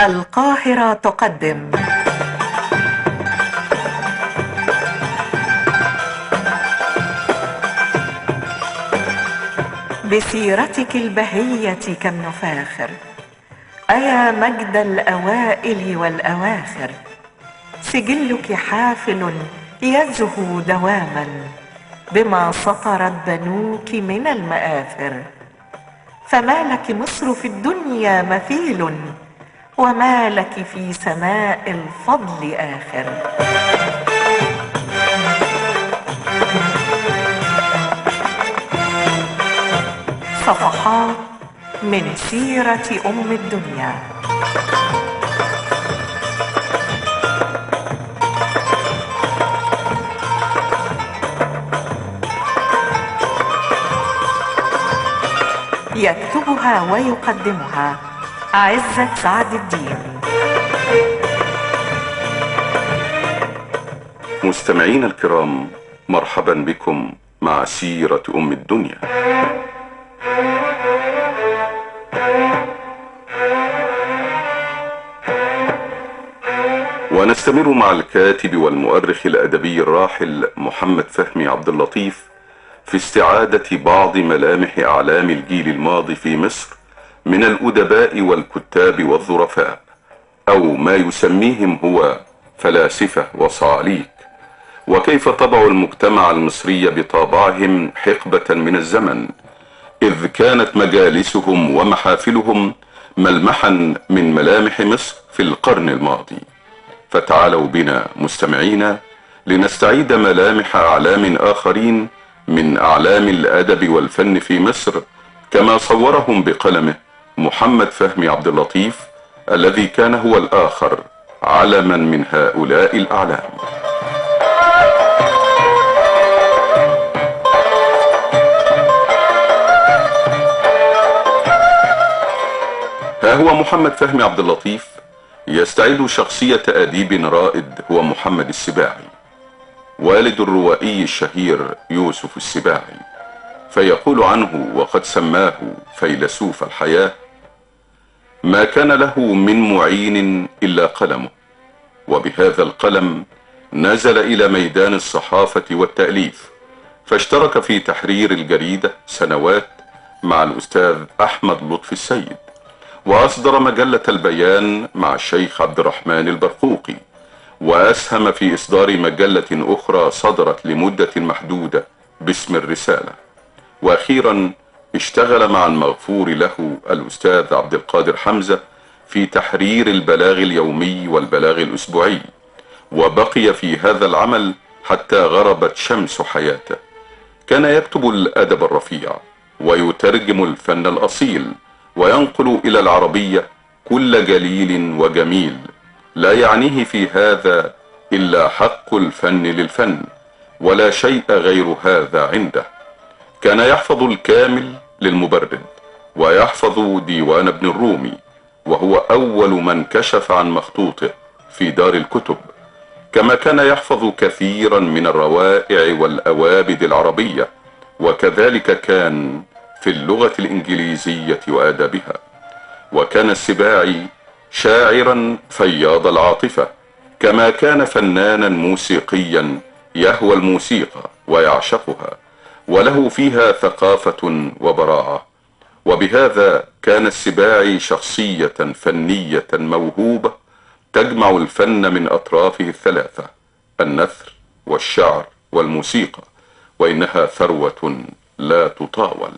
القاهرة تقدم بسيرتك البهية كم نفاخر، أيا مجد الأوائل والأواخر. سجلك حافل يزهو دواما بما سطرت بنوك من المآثر. فما لك مصر في الدنيا مثيل، وما لك في سماء الفضل آخر. صفحات من سيرة أم الدنيا. يكتبها ويقدمها عزت سعد الدين. مستمعين الكرام، مرحبا بكم مع سيرة أم الدنيا. ونستمر مع الكاتب والمؤرخ الأدبي الراحل محمد فهمي عبد اللطيف في استعادة بعض ملامح أعلام الجيل الماضي في مصر من الأدباء والكتاب والظرفاء، أو ما يسميهم هو فلاسفة وصعاليك، وكيف طبعوا المجتمع المصري بطابعهم حقبة من الزمن، إذ كانت مجالسهم ومحافلهم ملمحا من ملامح مصر في القرن الماضي. فتعالوا بنا مستمعينا لنستعيد ملامح أعلام آخرين من أعلام الأدب والفن في مصر، كما صورهم بقلمه محمد فهمي عبد اللطيف، الذي كان هو الآخر علما من هؤلاء الأعلام. ها هو محمد فهمي عبد اللطيف يستعيد شخصية أديب رائد هو محمد السباعي، والد الروائي الشهير يوسف السباعي، فيقول عنه وقد سماه فيلسوف الحياة: ما كان له من معين إلا قلمه، وبهذا القلم نزل إلى ميدان الصحافة والتأليف، فاشترك في تحرير الجريدة سنوات مع الأستاذ أحمد لطفي السيد، وأصدر مجلة البيان مع الشيخ عبد الرحمن البرقوقي، وأسهم في إصدار مجلة أخرى صدرت لمدة محدودة باسم الرسالة. وأخيرا اشتغل مع المغفور له الأستاذ عبد القادر حمزة في تحرير البلاغ اليومي والبلاغ الأسبوعي، وبقي في هذا العمل حتى غربت شمس حياته. كان يكتب الأدب الرفيع ويترجم الفن الأصيل، وينقل إلى العربية كل جليل وجميل، لا يعنيه في هذا إلا حق الفن للفن، ولا شيء غير هذا عنده. كان يحفظ الكامل للمبرد، ويحفظ ديوان ابن الرومي، وهو أول من كشف عن مخطوطه في دار الكتب، كما كان يحفظ كثيرا من الروائع والأوابد العربية، وكذلك كان في اللغة الإنجليزية وآدابها. وكان السباعي شاعرا فياض العاطفة، كما كان فنانا موسيقيا يهوى الموسيقى ويعشقها، وله فيها ثقافة وبراعة. وبهذا كان السباعي شخصية فنية موهوبة تجمع الفن من أطرافه الثلاثة: النثر والشعر والموسيقى، وإنها ثروة لا تطاول.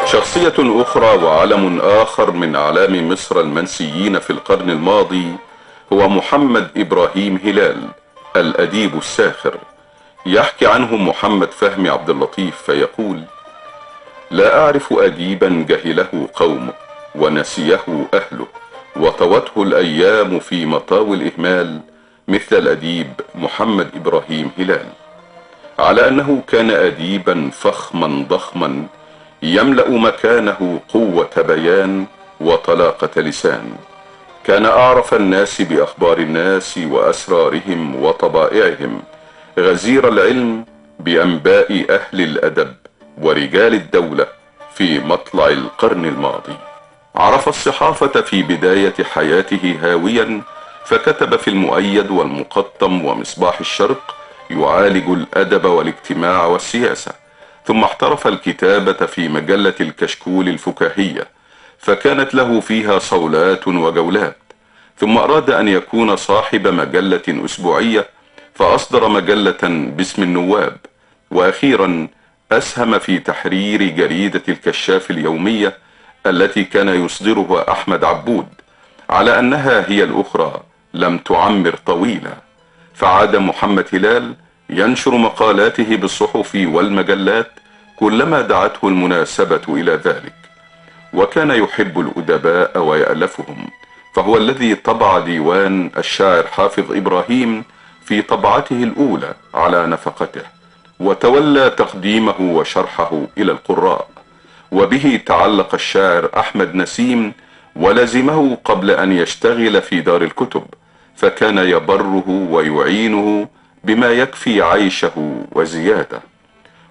شخصية أخرى وعلم آخر من أعلام مصر المنسيين في القرن الماضي هو محمد إبراهيم هلال، الأديب الساخر. يحكي عنه محمد فهمي عبد اللطيف فيقول: لا أعرف أديبا جهله قومه ونسيه أهله، وطوته الأيام في مطاوي الإهمال مثل الأديب محمد إبراهيم هلال، على أنه كان أديبا فخما ضخما يملأ مكانه قوة بيان وطلاقة لسان. كان أعرف الناس بأخبار الناس وأسرارهم وطبائعهم، غزير العلم بأنباء أهل الأدب ورجال الدولة في مطلع القرن الماضي. عرف الصحافة في بداية حياته هاويا، فكتب في المؤيد والمقطم ومصباح الشرق يعالج الأدب والاجتماع والسياسة، ثم احترف الكتابة في مجلة الكشكول الفكاهية، فكانت له فيها صولات وجولات، ثم أراد أن يكون صاحب مجلة أسبوعية فأصدر مجلة باسم النواب، وأخيرا أسهم في تحرير جريدة الكشاف اليومية التي كان يصدرها أحمد عبود، على أنها هي الأخرى لم تعمر طويلا. فعاد محمد هلال ينشر مقالاته بالصحف والمجلات كلما دعته المناسبة إلى ذلك، وكان يحب الأدباء ويألفهم، فهو الذي طبع ديوان الشاعر حافظ إبراهيم في طبعته الأولى على نفقته، وتولى تقديمه وشرحه إلى القراء، وبه تعلق الشاعر أحمد نسيم ولزمه قبل أن يشتغل في دار الكتب، فكان يبره ويعينه بما يكفي عيشه وزيادة.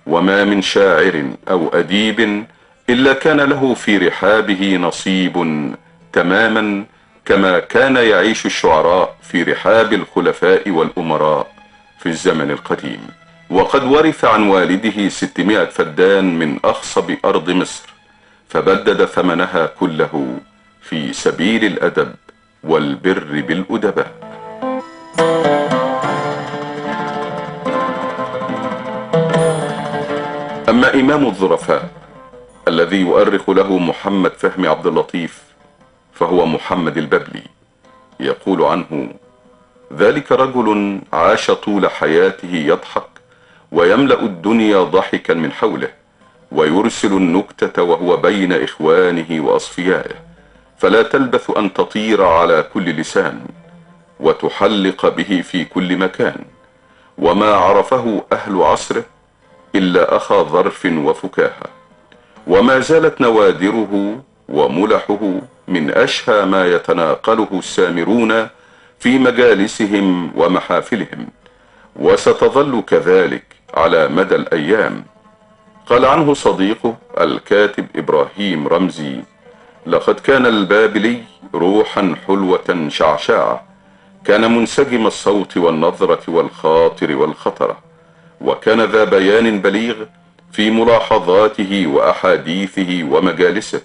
وما من شاعر أو أديب إلا كان له في رحابه نصيب تماما، كما كان يعيش الشعراء في رحاب الخلفاء والأمراء في الزمن القديم. وقد ورث عن والده 600 فدان من أخصب أرض مصر، فبدد ثمنها كله في سبيل الأدب والبر بالأدباء. أما إمام الظرفاء الذي يؤرخ له محمد فهمي عبد اللطيف فهو محمد الببلي، يقول عنه: ذلك رجل عاش طول حياته يضحك ويملأ الدنيا ضحكا من حوله، ويرسل النكتة وهو بين إخوانه وأصفيائه، فلا تلبث أن تطير على كل لسان وتحلق به في كل مكان، وما عرفه أهل عصره إلا أخا ظرف وفكاهة، وما زالت نوادره وملحه من أشهى ما يتناقله السامرون في مجالسهم ومحافلهم، وستظل كذلك على مدى الأيام. قال عنه صديقه الكاتب إبراهيم رمزي: لقد كان البابلي روحا حلوة شعشاعة، كان منسجم الصوت والنظرة والخاطر والخطرة، وكان ذا بيان بليغ في ملاحظاته وأحاديثه ومجالسه،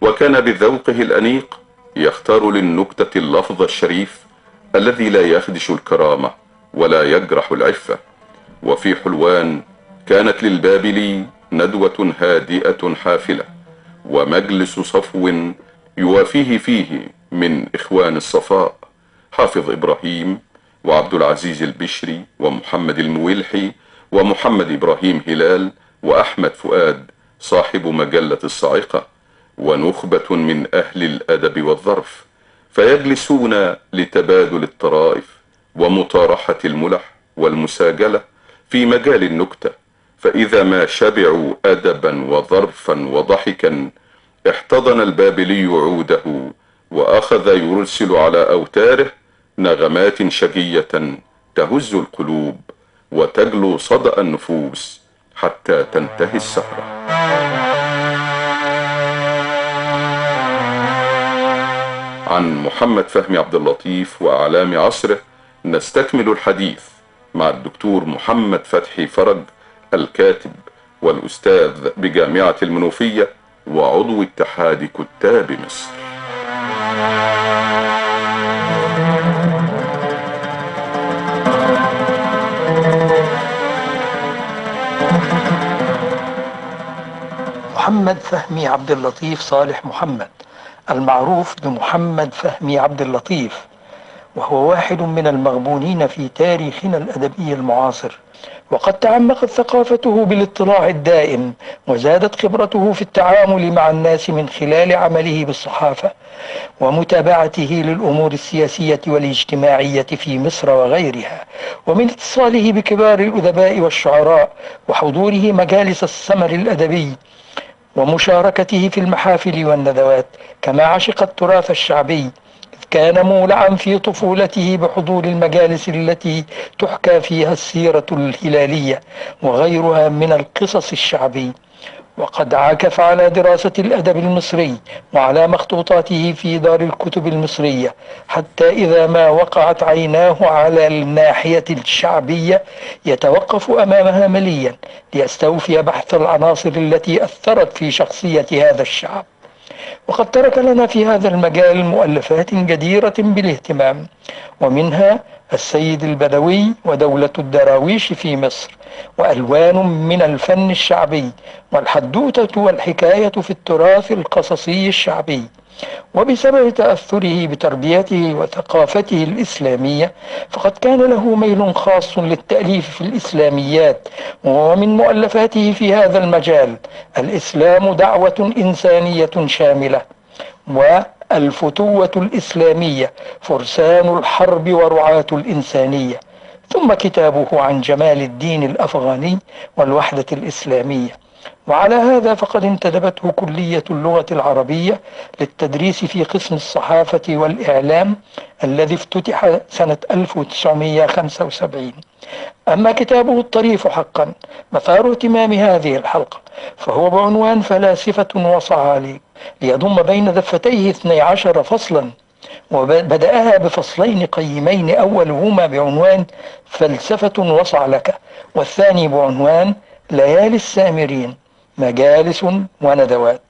وكان بذوقه الأنيق يختار للنكتة اللفظ الشريف الذي لا يخدش الكرامة ولا يجرح العفة. وفي حلوان كانت للبابلي ندوة هادئة حافلة، ومجلس صفو يوافيه فيه من إخوان الصفاء حافظ إبراهيم وعبد العزيز البشري ومحمد المويلحي ومحمد إبراهيم هلال وأحمد فؤاد صاحب مجلة الصاعقة، ونخبة من أهل الأدب والظرف، فيجلسون لتبادل الطرائف ومطارحة الملح والمساجلة في مجال النكتة، فإذا ما شبعوا أدبا وظرفا وضحكا احتضن البابلي عوده وأخذ يرسل على أوتاره نغمات شجية تهز القلوب وتجلو صدأ النفوس حتى تنتهي السهرة. عن محمد فهمي عبد اللطيف وأعلام عصره نستكمل الحديث مع الدكتور محمد فتحي فرج، الكاتب والأستاذ بجامعة المنوفية وعضو اتحاد كتاب مصر. محمد فهمي عبد اللطيف صالح محمد، المعروف بمحمد فهمي عبد اللطيف، وهو واحد من المغبونين في تاريخنا الأدبي المعاصر، وقد تعمقت ثقافته بالاطلاع الدائم، وزادت خبرته في التعامل مع الناس من خلال عمله بالصحافة ومتابعته للأمور السياسية والاجتماعية في مصر وغيرها، ومن اتصاله بكبار الأدباء والشعراء وحضوره مجالس السمر الأدبي ومشاركته في المحافل والندوات، كما عشق التراث الشعبي، كان مولعا في طفولته بحضور المجالس التي تحكى فيها السيرة الهلالية وغيرها من القصص الشعبي، وقد عكف على دراسة الأدب المصري وعلى مخطوطاته في دار الكتب المصرية، حتى إذا ما وقعت عيناه على الناحية الشعبية يتوقف أمامها مليا ليستوفي بحث العناصر التي أثرت في شخصية هذا الشعب. وقد ترك لنا في هذا المجال مؤلفات جديرة بالاهتمام، ومنها السيد البدوي ودولة الدراويش في مصر، وألوان من الفن الشعبي، والحدوتة والحكاية في التراث القصصي الشعبي. وبسبب تأثره بتربيته وثقافته الإسلامية فقد كان له ميل خاص للتأليف في الإسلاميات، ومن مؤلفاته في هذا المجال الإسلام دعوة إنسانية شاملة، والفتوة الإسلامية فرسان الحرب ورعاة الإنسانية، ثم كتابه عن جمال الدين الأفغاني والوحدة الإسلامية. وعلى هذا فقد انتدبته كلية اللغة العربية للتدريس في قسم الصحافة والإعلام الذي افتتح سنة 1975. أما كتابه الطريف حقا مثار اهتمام هذه الحلقة، فهو بعنوان فلاسفة وصعاليك، ليضم بين دفتيه 12 فصلا، وبدأها بفصلين قيمين، أولهما بعنوان فلسفة وصعلكة، والثاني بعنوان ليالي السامرين، مجالس وندوات.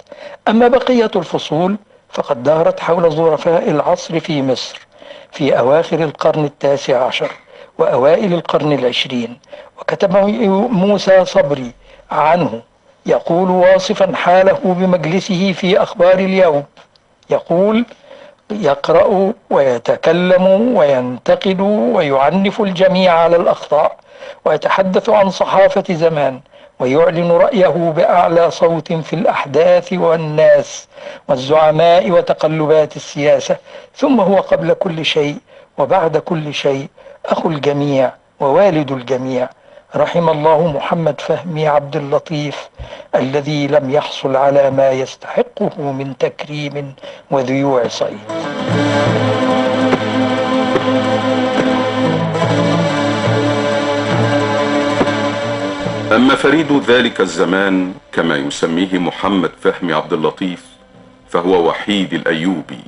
أما بقية الفصول فقد دارت حول ظرفاء العصر في مصر في أواخر القرن 19 وأوائل القرن 20. وكتب موسى صبري عنه يقول واصفا حاله بمجلسه في أخبار اليوم، يقول: يقرأ ويتكلم وينتقد ويعنف الجميع على الأخطاء، ويتحدث عن صحافة زمان، ويعلن رأيه بأعلى صوت في الأحداث والناس والزعماء وتقلبات السياسة، ثم هو قبل كل شيء وبعد كل شيء أخو الجميع ووالد الجميع. رحم الله محمد فهمي عبد اللطيف الذي لم يحصل على ما يستحقه من تكريم وذيوع صيد. أما فريد ذلك الزمان كما يسميه محمد فهمي عبد اللطيف فهو وحيد الأيوبي،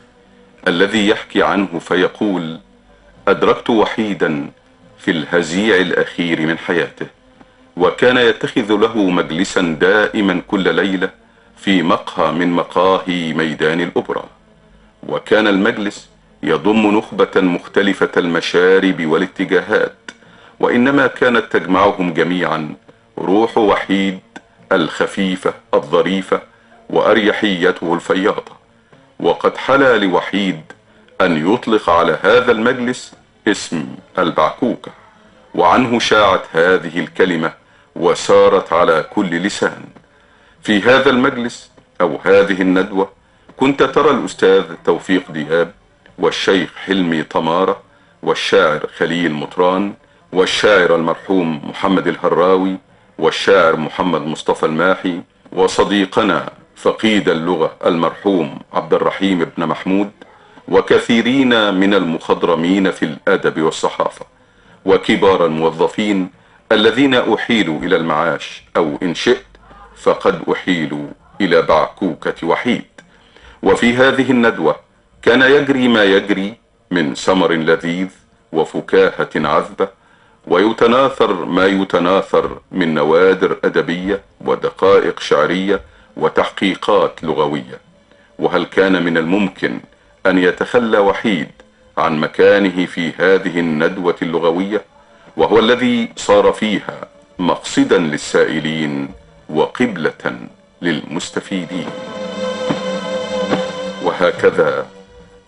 الذي يحكي عنه فيقول: أدركت وحيدا في الهزيع الأخير من حياته، وكان يتخذ له مجلسا دائما كل ليلة في مقهى من مقاهي ميدان الأوبرا، وكان المجلس يضم نخبة مختلفة المشارب والاتجاهات، وإنما كانت تجمعهم جميعا روح وحيد الخفيفة الظريفة وأريحيته الفياضة. وقد حلا لوحيد أن يطلق على هذا المجلس اسم البعكوكة، وعنه شاعت هذه الكلمة وسارت على كل لسان. في هذا المجلس أو هذه الندوة كنت ترى الأستاذ توفيق دياب والشيخ حلمي طمارة والشاعر خليل مطران والشاعر المرحوم محمد الهراوي والشاعر محمد مصطفى الماحي وصديقنا فقيد اللغة المرحوم عبد الرحيم بن محمود، وكثيرين من المخضرمين في الأدب والصحافة، وكبار الموظفين الذين أحيلوا إلى المعاش، أو إن شئت فقد أحيلوا إلى بعكوكة وحيد. وفي هذه الندوة كان يجري ما يجري من سمر لذيذ وفكاهة عذبة، ويتناثر ما يتناثر من نوادر أدبية ودقائق شعرية وتحقيقات لغوية. وهل كان من الممكن أن يتخلى وحيد عن مكانه في هذه الندوة اللغوية، وهو الذي صار فيها مقصدا للسائلين وقبلة للمستفيدين؟ وهكذا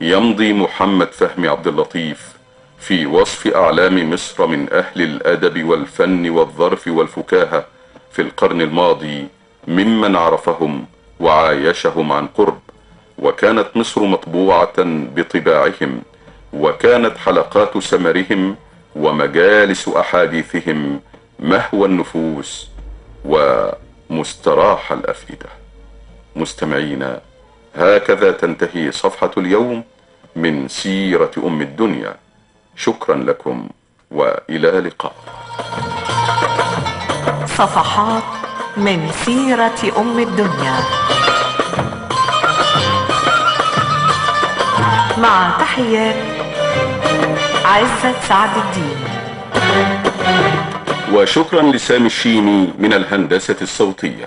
يمضي محمد فهمي عبد اللطيف في وصف أعلام مصر من أهل الأدب والفن والظرف والفكاهة في القرن الماضي، ممن عرفهم وعايشهم عن قرب. وكانت مصر مطبوعة بطباعهم، وكانت حلقات سمرهم ومجالس أحاديثهم مهوى النفوس ومستراح الأفئدة. مستمعينا، هكذا تنتهي صفحة اليوم من سيرة أم الدنيا. شكرا لكم وإلى لقاء. صفحات من سيرة أم الدنيا، مع تحيات عزت سعد الدين. وشكرا لسامي الشيمي من الهندسة الصوتية.